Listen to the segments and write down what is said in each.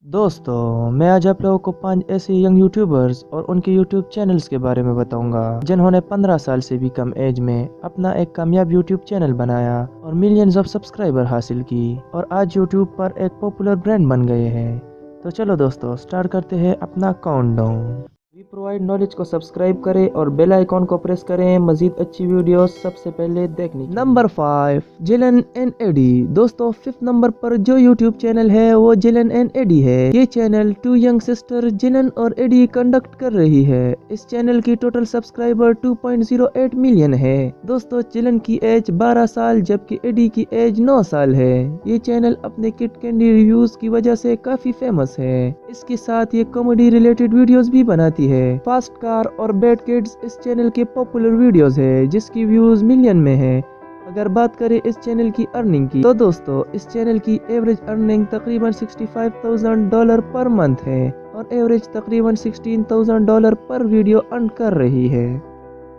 दोस्तों, मैं आज आप लोगों को 5 ऐसे यंग यूट्यूबर्स और उनके यूट्यूब चैनल्स के बारे में बताऊंगा जिन्होंने 15 साल से भी कम एज में अपना एक कामयाब यूट्यूब चैनल बनाया और मिलियंस ऑफ सब्सक्राइबर हासिल की और आज यूट्यूब पर एक पॉपुलर ब्रांड बन गए हैं। तो चलो दोस्तों, स्टार्ट करते हैं अपना काउंटडाउन। वी प्रोवाइड नॉलेज को सब्सक्राइब करें और बेल आइकॉन को प्रेस करें मजीद अच्छी वीडियोस सबसे पहले देखने के। नंबर 5, जिलन एंड एडी। दोस्तों, 5th नंबर पर जो यूट्यूब चैनल है वो जिलन एंड एडी है। ये चैनल 2 यंग सिस्टर जिलन और एडी कंडक्ट कर रही है। इस चैनल की टोटल सब्सक्राइबर 2.08 मिलियन है। दोस्तों, जिलन की एज 12 साल जबकि एडी की एज 9 साल है। ये चैनल अपने किड कैंडी रिव्यूज की वजह से काफी फेमस है। इसके साथ ये कॉमेडी रिलेटेड वीडियोस भी बनाती है। फास्ट कार और बैड किड्स इस चैनल के पॉपुलर वीडियोस है जिसकी व्यूज मिलियन में है। अगर बात करें इस चैनल की अर्निंग की तो दोस्तों, इस चैनल की एवरेज अर्निंग तकरीबन $65,000 पर मंथ है और एवरेज तकरीबन $16,000 पर वीडियो अर्न कर रही है।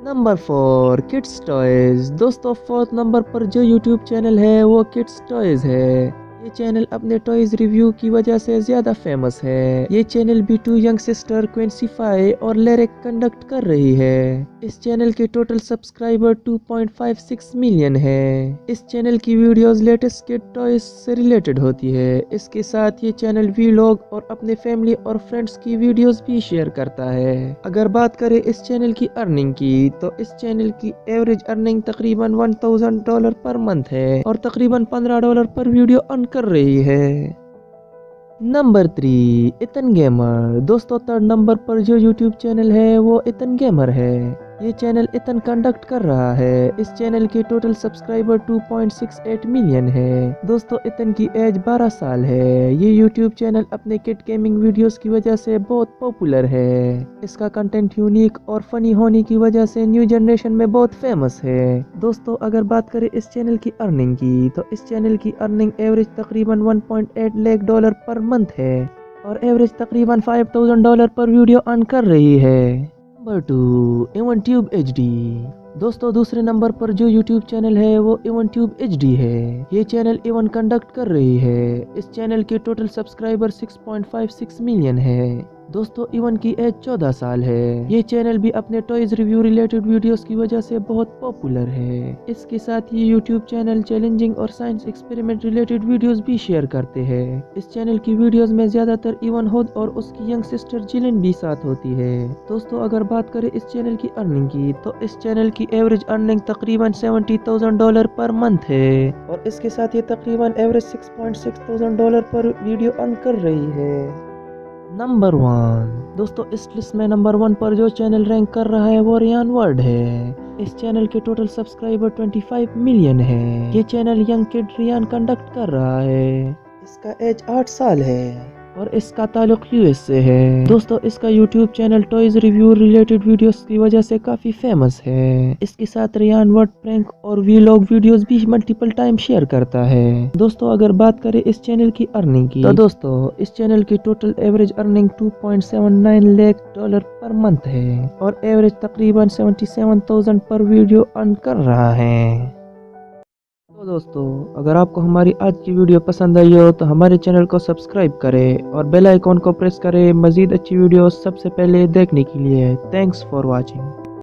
Number 4, kids toys. दोस्तों, 4th नंबर पर जो यूट्यूब चैनल है वो किड्स टॉयज है। ये चैनल अपने टॉयज रिव्यू की वजह से ज्यादा फेमस है। ये चैनल भी 2 यंग सिस्टर क्विंसी फाई और लिरिक कंडक्ट कर रही है। इस चैनल के टोटल सब्सक्राइबर 2.56 मिलियन है। इस चैनल की वीडियोस लेटेस्ट किड टॉयज से रिलेटेड होती है। इसके साथ ये चैनल वीलॉग और अपने फैमिली और फ्रेंड्स की वीडियोस भी शेयर करता है। अगर बात करें इस चैनल की अर्निंग की तो इस चैनल की एवरेज अर्निंग तकरीबन $1,000 पर मंथ है और तकरीबन $15 पर वीडियो अर्न कर रही है। Number 3, Ethan gamer. दोस्तों, 3rd नंबर पर जो यूट्यूब चैनल है वो इतन गेमर है। ये चैनल इतन कंडक्ट कर रहा है। इस चैनल की टोटल सब्सक्राइबर 2.68 मिलियन है। दोस्तों, इतन की एज 12 साल है। ये यूट्यूब चैनल अपने किड गेमिंग वीडियोस की वजह से बहुत पॉपुलर है। इसका कंटेंट यूनिक और फनी होने की वजह से न्यू जनरेशन में बहुत फेमस है। दोस्तों, अगर बात करें इस चैनल की अर्निंग की तो इस चैनल की अर्निंग एवरेज तकरीबन $1.8 लाख पर मंथ है और एवरेज तकरीबन $5,000 पर वीडियो अर्न कर रही है। Number 2, इवनट्यूब HD। दोस्तों, दूसरे नंबर पर जो यूट्यूब चैनल है वो इवनट्यूब HD है। ये चैनल इवन कंडक्ट कर रही है। इस चैनल के टोटल सब्सक्राइबर 6.56 मिलियन है। दोस्तों, इवन की एज 14 साल है। ये चैनल भी अपने टॉयज रिव्यू रिलेटेड वीडियोस की वजह से बहुत पॉपुलर है। इसके साथ ये यूट्यूब चैनल चैलेंजिंग और साइंस एक्सपेरिमेंट रिलेटेड वीडियोस भी शेयर करते हैं। इस चैनल की वीडियोस में ज्यादातर इवन हुड और उसकी यंग सिस्टर जिलन भी साथ होती है। दोस्तों, अगर बात करें इस चैनल की अर्निंग की तो इस चैनल की एवरेज अर्निंग तकरीबन $70,000 पर मंथ है और इसके साथ ये तकरीबन एवरेज $6,600 पर वीडियो अर्न कर रही है। नंबर 1, दोस्तों, इस लिस्ट में नंबर 1 पर जो चैनल रैंक कर रहा है वो रियान वर्ल्ड है। इस चैनल के टोटल सब्सक्राइबर 25 मिलियन है। ये channel young kid Ryan conduct कर रहा है। इसका एज 8 साल है और इसका ताल्लुक US से है। दोस्तों, इसका YouTube channel toys review related videos की वजह से काफी फेमस है। इसके साथ रियान वर्ल्ड प्रैंक और वीलॉग वीडियोस भी मल्टीपल टाइम शेयर करता है। दोस्तों, अगर बात करें इस चैनल की अर्निंग की तो दोस्तों, इस चैनल की total average earning $2.79 lakh per month है और एवरेज तकरीबन 77,000 पर वीडियो अर्न कर रहा है। तो दोस्तों, अगर आपको हमारी आज की वीडियो पसंद आई हो तो हमारे चैनल को सब्सक्राइब करें और बेल आइकॉन को प्रेस करें मजीद अच्छी वीडियो सबसे पहले देखने के लिए। Thanks for watching.